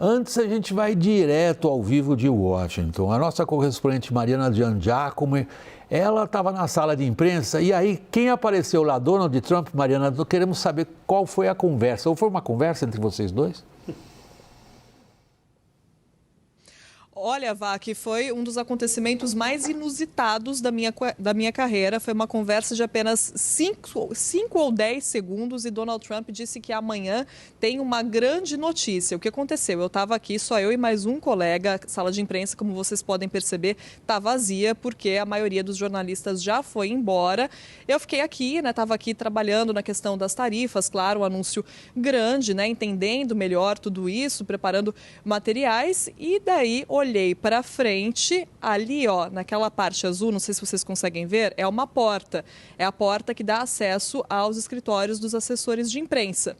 Antes a gente vai direto ao vivo de Washington. A nossa correspondente Mariana Giangiacomo, ela estava na sala de imprensa e aí quem apareceu lá? Donald Trump, Mariana, queremos saber qual foi a conversa. Ou foi uma conversa entre vocês dois? Olha, Vac, foi um dos acontecimentos mais inusitados da minha carreira. Foi uma conversa de apenas 5 ou 10 segundos e Donald Trump disse que amanhã tem uma grande notícia. O que aconteceu? Eu estava aqui, só eu e mais um colega. A sala de imprensa, como vocês podem perceber, está vazia porque a maioria dos jornalistas já foi embora. Eu fiquei aqui, né? Estava aqui trabalhando na questão das tarifas, claro, um anúncio grande, né? Entendendo melhor tudo isso, preparando materiais e daí olhei para frente, ali, ó, naquela parte azul, não sei se vocês conseguem ver, é uma porta. É a porta que dá acesso aos escritórios dos assessores de imprensa.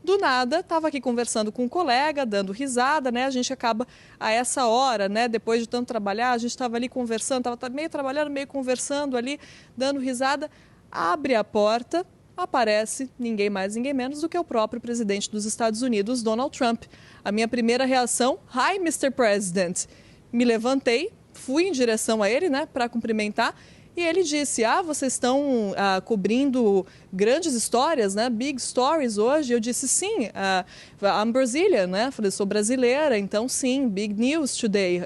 Do nada, estava aqui conversando com um colega, dando risada, né? A gente acaba a essa hora, né? Depois de tanto trabalhar, a gente estava ali conversando, estava meio trabalhando, meio conversando ali, dando risada. Abre a porta, aparece ninguém mais, ninguém menos do que o próprio presidente dos Estados Unidos, Donald Trump. A minha primeira reação, "Hi, Mr. President." Me levantei, fui em direção a ele, né, para cumprimentar. E ele disse, vocês estão cobrindo grandes histórias, né? Big stories hoje. Eu disse, sim, I'm Brazilian, né? Falei, sou brasileira, então sim, big news today.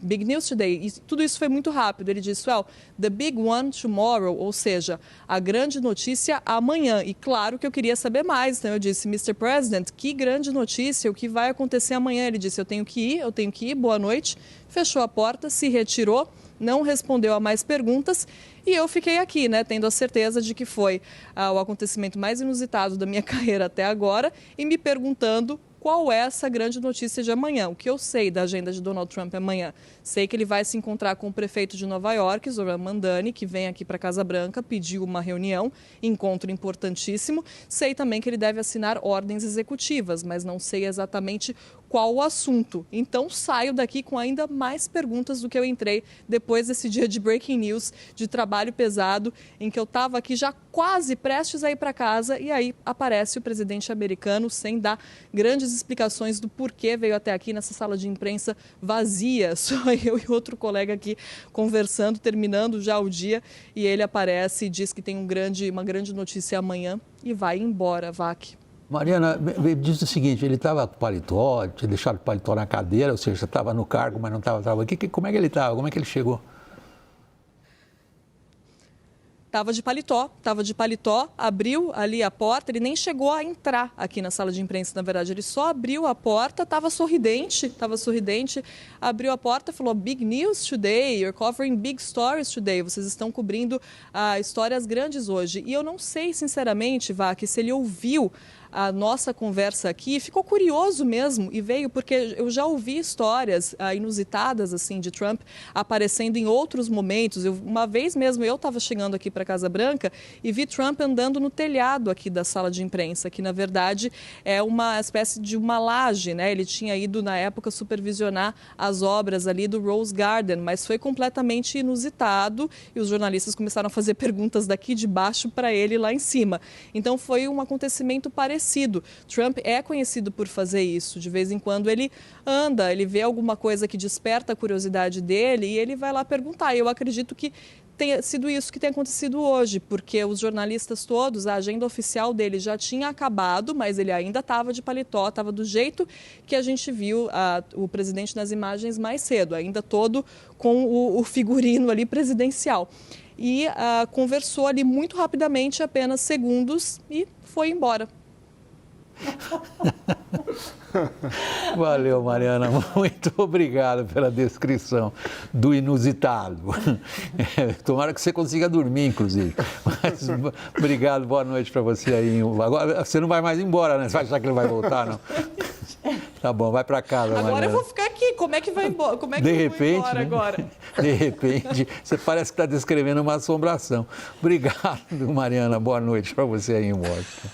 Big news today. E tudo isso foi muito rápido. Ele disse, well, the big one tomorrow, ou seja, a grande notícia amanhã. E claro que eu queria saber mais. Então eu disse, Mr. President, que grande notícia, o que vai acontecer amanhã? Ele disse, eu tenho que ir, boa noite. Fechou a porta, se retirou. Não respondeu a mais perguntas e eu fiquei aqui, né, tendo a certeza de que foi o acontecimento mais inusitado da minha carreira até agora e me perguntando qual é essa grande notícia de amanhã. O que eu sei da agenda de Donald Trump amanhã? Sei que ele vai se encontrar com o prefeito de Nova York, Zoran Mandani, que vem aqui para a Casa Branca, pediu uma reunião, encontro importantíssimo. Sei também que ele deve assinar ordens executivas, mas não sei exatamente qual o assunto. Então saio daqui com ainda mais perguntas do que eu entrei depois desse dia de breaking news, de trabalho pesado, em que eu estava aqui já quase prestes a ir para casa e aí aparece o presidente americano sem dar grandes explicações do porquê veio até aqui nessa sala de imprensa vazia, só eu e outro colega aqui conversando, terminando já o dia, e ele aparece e diz que tem uma grande notícia amanhã e vai embora, Vac. Mariana, diz o seguinte, ele estava com paletó, tinha deixado o paletó na cadeira, ou seja, estava no cargo, mas não estava aqui. Como é que ele estava? Como é que ele chegou? Estava de paletó, abriu ali a porta, ele nem chegou a entrar aqui na sala de imprensa, na verdade, ele só abriu a porta, estava sorridente, abriu a porta e falou, big news today, you're covering big stories today, vocês estão cobrindo histórias grandes hoje. E eu não sei, sinceramente, Vac, se ele ouviu a nossa conversa aqui, ficou curioso mesmo e veio porque eu já ouvi histórias inusitadas assim de Trump aparecendo em outros momentos. Uma vez mesmo eu estava chegando aqui para a Casa Branca e vi Trump andando no telhado aqui da sala de imprensa, que na verdade é uma espécie de uma laje, né? Ele tinha ido na época supervisionar as obras ali do Rose Garden, mas foi completamente inusitado e os jornalistas começaram a fazer perguntas daqui de baixo para ele lá em cima. Então foi um acontecimento parecido. Trump é conhecido por fazer isso. De vez em quando ele anda, ele vê alguma coisa que desperta a curiosidade dele e ele vai lá perguntar. Eu acredito que tenha sido isso que tem acontecido hoje, porque os jornalistas todos, a agenda oficial dele já tinha acabado, mas ele ainda estava de paletó, estava do jeito que a gente viu o presidente nas imagens mais cedo, ainda todo com o figurino ali presidencial. E conversou ali muito rapidamente, apenas segundos, e foi embora. Valeu, Mariana, muito obrigado pela descrição do inusitado. Tomara que você consiga dormir, inclusive. Mas, obrigado, boa noite para você aí. Agora você não vai mais embora, né? Você vai achar que ele vai voltar, não? Tá bom, vai para casa, Mariana. Agora eu vou ficar aqui, como é que vai embora? Como é que eu vou embora agora? De repente, você parece que está descrevendo uma assombração. Obrigado, Mariana, boa noite para você aí em Washington.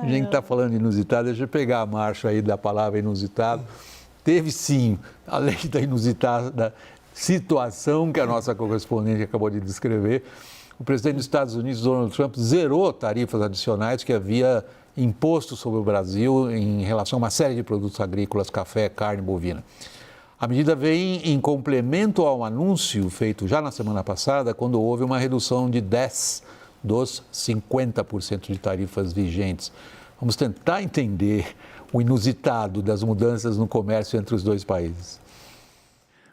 A gente está falando de inusitado, deixa eu pegar a marcha aí da palavra inusitado. Teve sim, além da inusitada situação que a nossa correspondente acabou de descrever, o presidente dos Estados Unidos, Donald Trump, zerou tarifas adicionais que havia imposto sobre o Brasil em relação a uma série de produtos agrícolas, café, carne bovina. A medida vem em complemento ao anúncio feito já na semana passada, quando houve uma redução de 10 dos 50% de tarifas vigentes. Vamos tentar entender o inusitado das mudanças no comércio entre os dois países.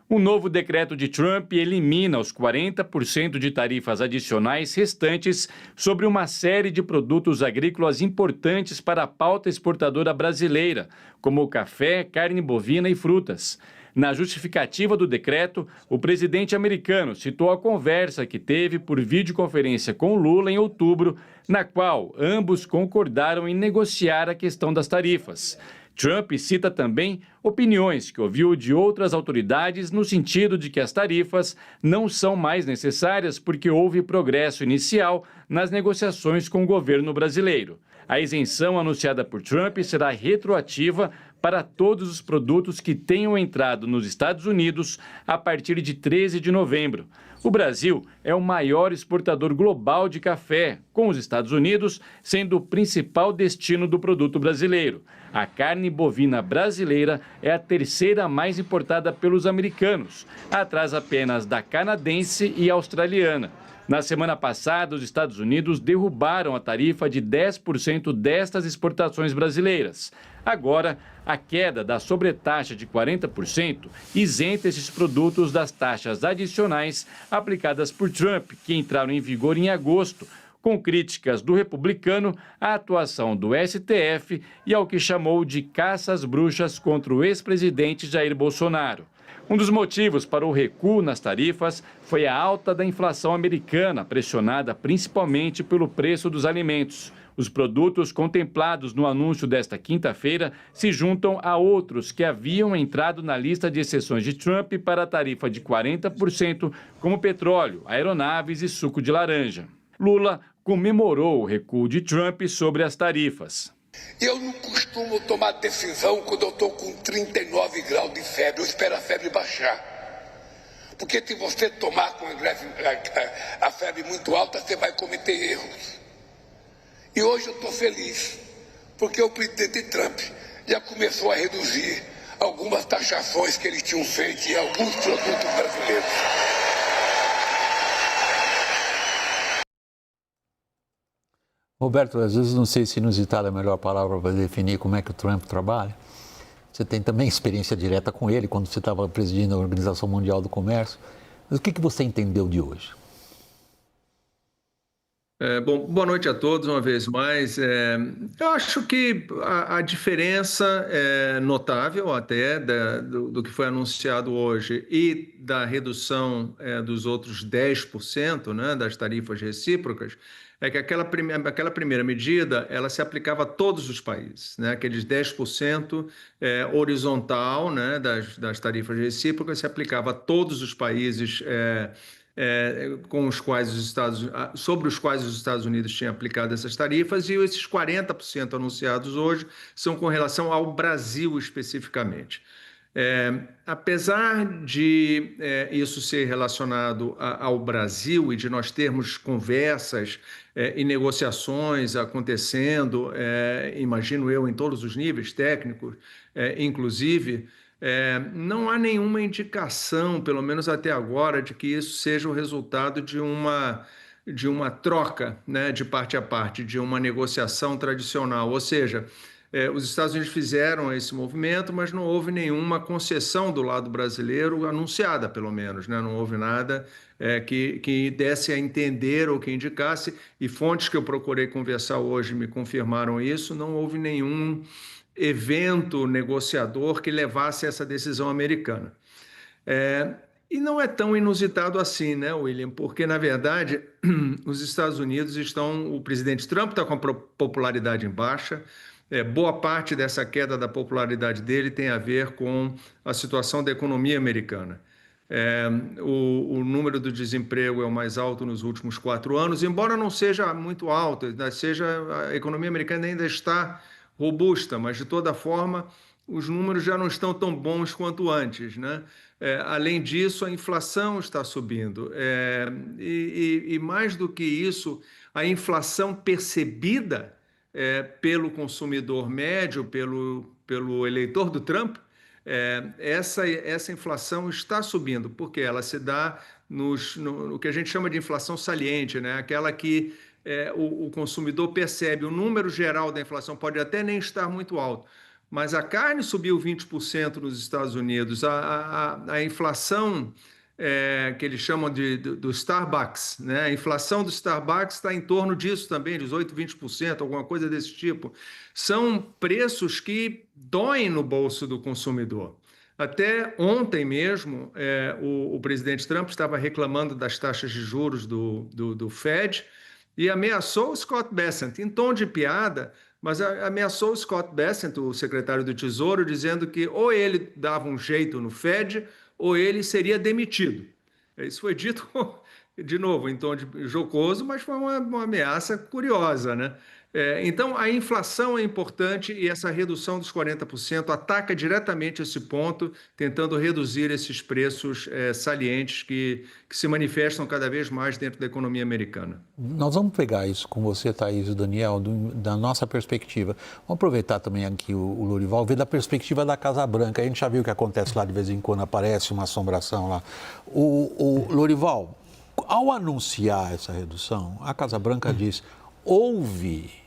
O novo decreto de Trump elimina os 40% de tarifas adicionais restantes sobre uma série de produtos agrícolas importantes para a pauta exportadora brasileira, como o café, carne bovina e frutas. Na justificativa do decreto, o presidente americano citou a conversa que teve por videoconferência com Lula em outubro, na qual ambos concordaram em negociar a questão das tarifas. Trump cita também opiniões que ouviu de outras autoridades no sentido de que as tarifas não são mais necessárias porque houve progresso inicial nas negociações com o governo brasileiro. A isenção anunciada por Trump será retroativa para todos os produtos que tenham entrado nos Estados Unidos a partir de 13 de novembro. O Brasil é o maior exportador global de café, com os Estados Unidos sendo o principal destino do produto brasileiro. A carne bovina brasileira é a terceira mais importada pelos americanos, atrás apenas da canadense e australiana. Na semana passada, os Estados Unidos derrubaram a tarifa de 10% destas exportações brasileiras. Agora, a queda da sobretaxa de 40% isenta esses produtos das taxas adicionais aplicadas por Trump, que entraram em vigor em agosto, com críticas do republicano à atuação do STF e ao que chamou de caça às bruxas contra o ex-presidente Jair Bolsonaro. Um dos motivos para o recuo nas tarifas foi a alta da inflação americana, pressionada principalmente pelo preço dos alimentos. Os produtos contemplados no anúncio desta quinta-feira se juntam a outros que haviam entrado na lista de exceções de Trump para a tarifa de 40%, como petróleo, aeronaves e suco de laranja. Lula comemorou o recuo de Trump sobre as tarifas. Eu não costumo tomar decisão quando eu estou com 39 graus de febre. Eu espero a febre baixar. Porque se você tomar com a febre muito alta, você vai cometer erros. E hoje eu estou feliz, porque o presidente Trump já começou a reduzir algumas taxações que eles tinham feito em alguns produtos brasileiros. Roberto, às vezes não sei se inusitada é a melhor palavra para definir como é que o Trump trabalha. Você tem também experiência direta com ele, quando você estava presidindo a Organização Mundial do Comércio. Mas o que você entendeu de hoje? Bom, boa noite a todos uma vez mais. Eu acho que a diferença é notável até do que foi anunciado hoje e da redução dos outros 10%, né, das tarifas recíprocas, é que aquela primeira medida ela se aplicava a todos os países, né? Aqueles 10% horizontal, né, das tarifas recíprocas se aplicava a todos os países com os quais sobre os quais os Estados Unidos tinham aplicado essas tarifas, e esses 40% anunciados hoje são com relação ao Brasil especificamente. Apesar de isso ser relacionado ao Brasil e de nós termos conversas e negociações acontecendo, imagino eu, em todos os níveis técnicos, inclusive, não há nenhuma indicação, pelo menos até agora, de que isso seja o resultado de uma troca, né, de parte a parte, de uma negociação tradicional. Ou seja, os Estados Unidos fizeram esse movimento, mas não houve nenhuma concessão do lado brasileiro anunciada, pelo menos, né? Não houve nada que desse a entender ou que indicasse, e fontes que eu procurei conversar hoje me confirmaram isso, não houve nenhum evento negociador que levasse a essa decisão americana. E não é tão inusitado assim, né, William? Porque, na verdade, os Estados Unidos o presidente Trump está com a popularidade em baixa. Boa parte dessa queda da popularidade dele tem a ver com a situação da economia americana. O número do desemprego é o mais alto nos últimos 4 anos, embora não seja muito alto, a economia americana ainda está robusta, mas de toda forma os números já não estão tão bons quanto antes, né? Além disso, a inflação está subindo, e mais do que isso, a inflação percebida pelo consumidor médio, pelo eleitor do Trump, essa inflação está subindo, porque ela se dá no que a gente chama de inflação saliente, né? Aquela que o consumidor percebe. O número geral da inflação pode até nem estar muito alto, mas a carne subiu 20% nos Estados Unidos, a inflação que eles chamam do Starbucks, né? A inflação do Starbucks está em torno disso também, 18%, 20%, alguma coisa desse tipo. São preços que doem no bolso do consumidor. Até ontem mesmo, o presidente Trump estava reclamando das taxas de juros do Fed e ameaçou o Scott Bessent, em tom de piada, mas ameaçou o Scott Bessent, o secretário do Tesouro, dizendo que ou ele dava um jeito no Fed ou ele seria demitido. Isso foi dito, de novo, em tom jocoso, mas foi uma ameaça curiosa, né? Então, a inflação é importante e essa redução dos 40% ataca diretamente esse ponto, tentando reduzir esses preços salientes que se manifestam cada vez mais dentro da economia americana. Nós vamos pegar isso com você, Thaís e Daniel, da nossa perspectiva. Vamos aproveitar também aqui o Lorival, ver da perspectiva da Casa Branca. A gente já viu o que acontece lá de vez em quando, aparece uma assombração lá. O Lorival, ao anunciar essa redução, a Casa Branca diz, houve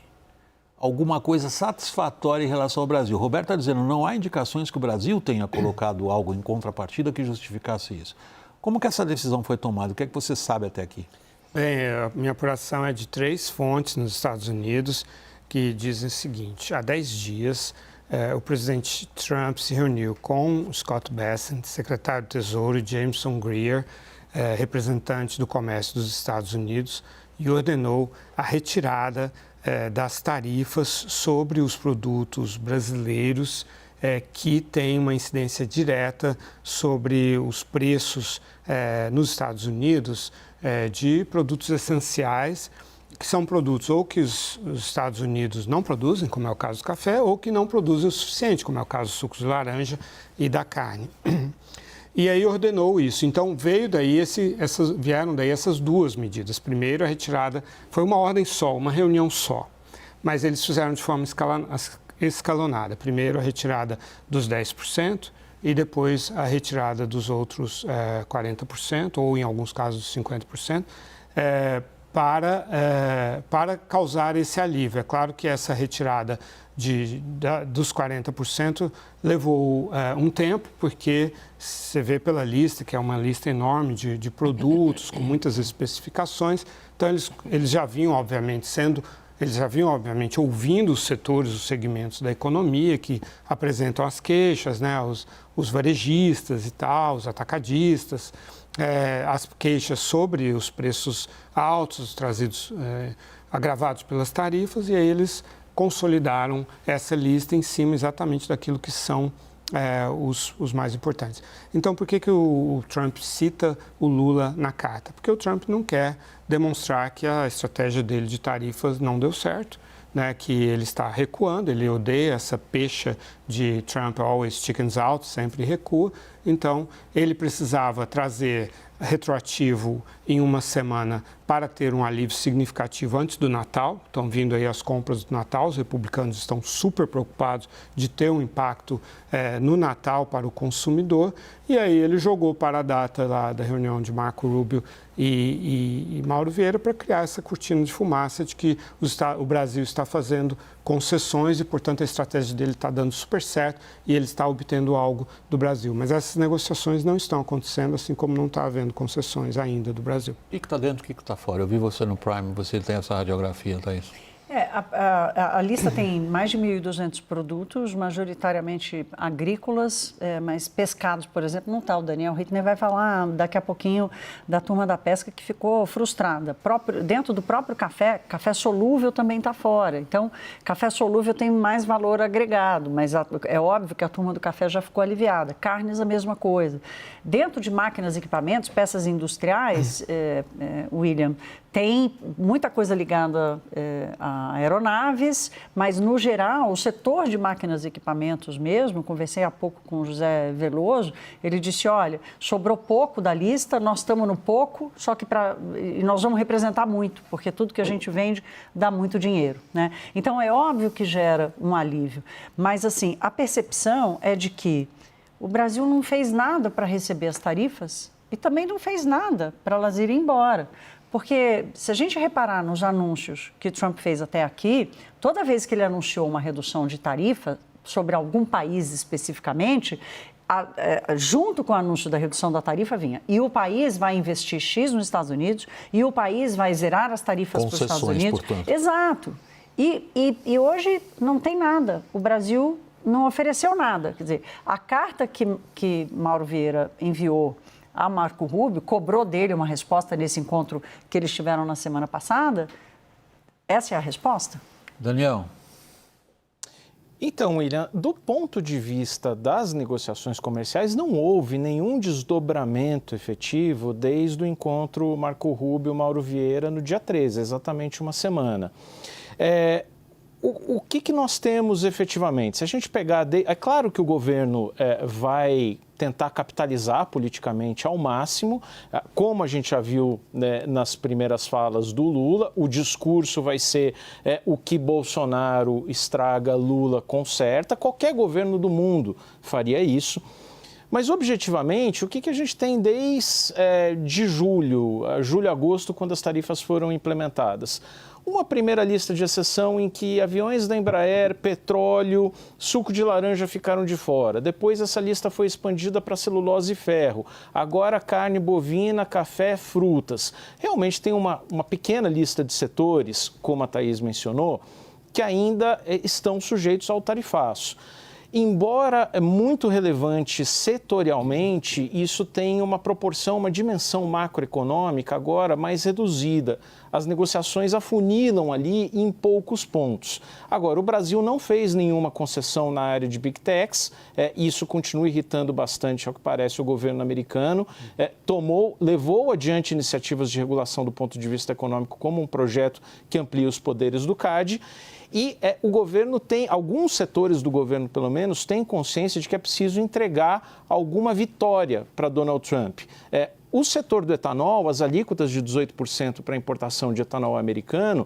alguma coisa satisfatória em relação ao Brasil. Roberto está dizendo, não há indicações que o Brasil tenha colocado algo em contrapartida que justificasse isso. Como que essa decisão foi tomada? O que é que você sabe até aqui? Bem, a minha apuração é de 3 fontes nos Estados Unidos que dizem o seguinte: há 10 dias, o presidente Trump se reuniu com Scott Bessent, secretário do Tesouro, e Jameson Greer, representante do comércio dos Estados Unidos, e ordenou a retirada das tarifas sobre os produtos brasileiros que têm uma incidência direta sobre os preços nos Estados Unidos de produtos essenciais, que são produtos ou que os Estados Unidos não produzem, como é o caso do café, ou que não produzem o suficiente, como é o caso dos sucos de laranja e da carne. E aí ordenou isso. Então, vieram daí essas 2 medidas. Primeiro, a retirada foi uma ordem só, uma reunião só, mas eles fizeram de forma escalonada. Primeiro, a retirada dos 10% e depois a retirada dos outros 40%, ou em alguns casos 50%, para causar esse alívio. É claro que essa retirada dos 40% levou um tempo, porque você vê pela lista, que é uma lista enorme de produtos, com muitas especificações, então eles já vinham, obviamente, ouvindo os setores, os segmentos da economia que apresentam as queixas, né, os varejistas e tal, os atacadistas, as queixas sobre os preços altos trazidos, agravados pelas tarifas, e aí eles consolidaram essa lista em cima exatamente daquilo que são os mais importantes. Então, por que o Trump cita o Lula na carta? Porque o Trump não quer demonstrar que a estratégia dele de tarifas não deu certo, né, que ele está recuando, ele odeia essa pecha de Trump always chickens out, sempre recua. Então, ele precisava trazer retroativo em uma semana para ter um alívio significativo antes do Natal. Estão vindo aí as compras do Natal, os republicanos estão super preocupados de ter um impacto no Natal para o consumidor, e aí ele jogou para a data lá da reunião de Marco Rubio e Mauro Vieira para criar essa cortina de fumaça de que o Brasil está fazendo concessões e, portanto, a estratégia dele está dando super certo e ele está obtendo algo do Brasil. Mas essas negociações não estão acontecendo, assim como não está havendo concessões ainda do Brasil. O que está dentro, o que está fora? Eu vi você no Prime, você tem essa radiografia, Thaís. A lista tem mais de 1.200 produtos, majoritariamente agrícolas, mas pescados, por exemplo, não está. O Daniel Hittner vai falar daqui a pouquinho da turma da pesca que ficou frustrada. Dentro do próprio café solúvel também está fora. Então, café solúvel tem mais valor agregado, mas é óbvio que a turma do café já ficou aliviada. Carnes, a mesma coisa. Dentro de máquinas, equipamentos, peças industriais, William, Tem muita coisa ligada a aeronaves, mas, no geral, o setor de máquinas e equipamentos mesmo, conversei há pouco com o José Veloso, ele disse, olha, sobrou pouco da lista, nós estamos no pouco, só que e nós vamos representar muito, porque tudo que a gente vende dá muito dinheiro, né? Então, é óbvio que gera um alívio, mas, assim, a percepção é de que o Brasil não fez nada para receber as tarifas e também não fez nada para elas irem embora. Porque, se a gente reparar nos anúncios que Trump fez até aqui, toda vez que ele anunciou uma redução de tarifa sobre algum país especificamente, junto com o anúncio da redução da tarifa vinha. E o país vai investir X nos Estados Unidos, e o país vai zerar as tarifas para os Estados Unidos. Portanto. Exato. E hoje não tem nada. O Brasil não ofereceu nada. Quer dizer, a carta que Mauro Vieira enviou a Marco Rubio, cobrou dele uma resposta nesse encontro que eles tiveram na semana passada. Essa é a resposta? Daniel. Então, William, do ponto de vista das negociações comerciais, não houve nenhum desdobramento efetivo desde o encontro Marco Rubio-Mauro Vieira no dia 13, exatamente uma semana. O que nós temos efetivamente? Se a gente pegar... É claro que o governo vai tentar capitalizar politicamente ao máximo, como a gente já viu, né, nas primeiras falas do Lula, o discurso vai ser o que Bolsonaro estraga, Lula conserta, qualquer governo do mundo faria isso. Mas, objetivamente, o que a gente tem desde julho, agosto, quando as tarifas foram implementadas? Uma primeira lista de exceção em que aviões da Embraer, petróleo, suco de laranja ficaram de fora. Depois essa lista foi expandida para celulose e ferro. Agora carne bovina, café, frutas. Realmente tem uma pequena lista de setores, como a Thaís mencionou, que ainda estão sujeitos ao tarifaço. Embora muito relevante setorialmente, isso tem uma proporção, uma dimensão macroeconômica agora mais reduzida. As negociações afunilam ali em poucos pontos. Agora, o Brasil não fez nenhuma concessão na área de Big Techs, isso continua irritando bastante, ao que parece, o governo americano. Levou adiante iniciativas de regulação do ponto de vista econômico como um projeto que amplia os poderes do CAD. E o governo alguns setores do governo, pelo menos, têm consciência de que é preciso entregar alguma vitória para Donald Trump. O setor do etanol, as alíquotas de 18% para importação de etanol americano,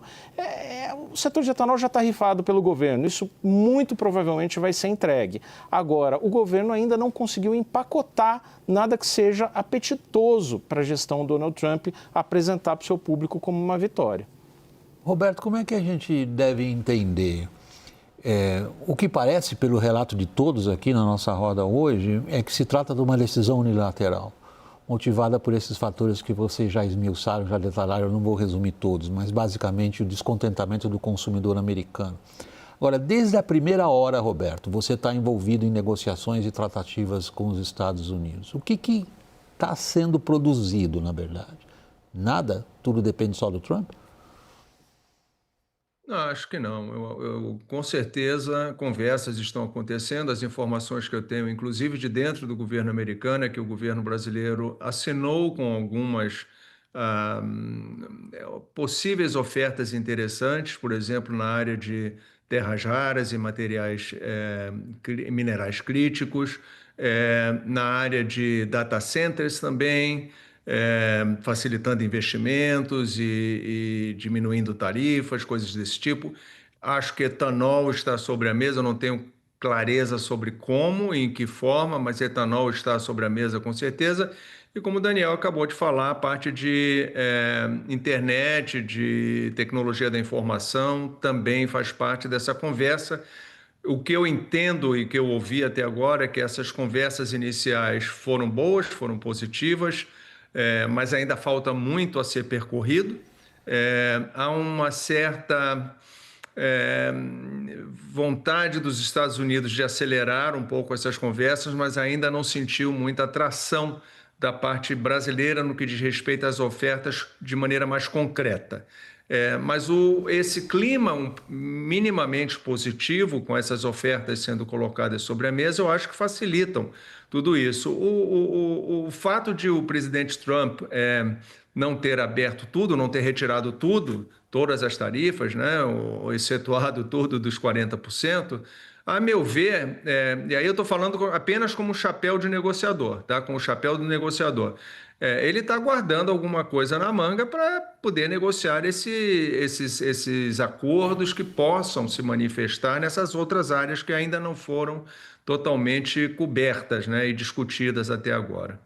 o setor de etanol já está rifado pelo governo. Isso muito provavelmente vai ser entregue. Agora, o governo ainda não conseguiu empacotar nada que seja apetitoso para a gestão Donald Trump apresentar para o seu público como uma vitória. Roberto, como é que a gente deve entender? O que parece, pelo relato de todos aqui na nossa roda hoje, é que se trata de uma decisão unilateral, motivada por esses fatores que vocês já esmiuçaram, já detalharam, eu não vou resumir todos, mas basicamente o descontentamento do consumidor americano. Agora, desde a primeira hora, Roberto, você está envolvido em negociações e tratativas com os Estados Unidos. O que está sendo produzido, na verdade? Nada? Tudo depende só do Trump? Não, acho que não. Com certeza, conversas estão acontecendo. As informações que eu tenho, inclusive de dentro do governo americano, é que o governo brasileiro assinou com algumas possíveis ofertas interessantes, por exemplo, na área de terras raras e minerais críticos, na área de data centers também, facilitando investimentos e diminuindo tarifas, coisas desse tipo. Acho que etanol está sobre a mesa, eu não tenho clareza sobre como e em que forma, mas etanol está sobre a mesa com certeza. E como o Daniel acabou de falar, a parte de internet, de tecnologia da informação, também faz parte dessa conversa. O que eu entendo e que eu ouvi até agora é que essas conversas iniciais foram boas, foram positivas, mas ainda falta muito a ser percorrido. Há uma certa vontade dos Estados Unidos de acelerar um pouco essas conversas, mas ainda não sentiu muita atração da parte brasileira no que diz respeito às ofertas de maneira mais concreta. Mas esse clima minimamente positivo, com essas ofertas sendo colocadas sobre a mesa, eu acho que facilitam tudo isso. O fato de o presidente Trump não ter aberto tudo, não ter retirado tudo, todas as tarifas, né, ou excetuado tudo dos 40%, a meu ver, e aí eu estou falando apenas como chapéu de negociador, tá? Com o chapéu do negociador. Ele está guardando alguma coisa na manga para poder negociar esses acordos que possam se manifestar nessas outras áreas que ainda não foram totalmente cobertas, né, e discutidas até agora.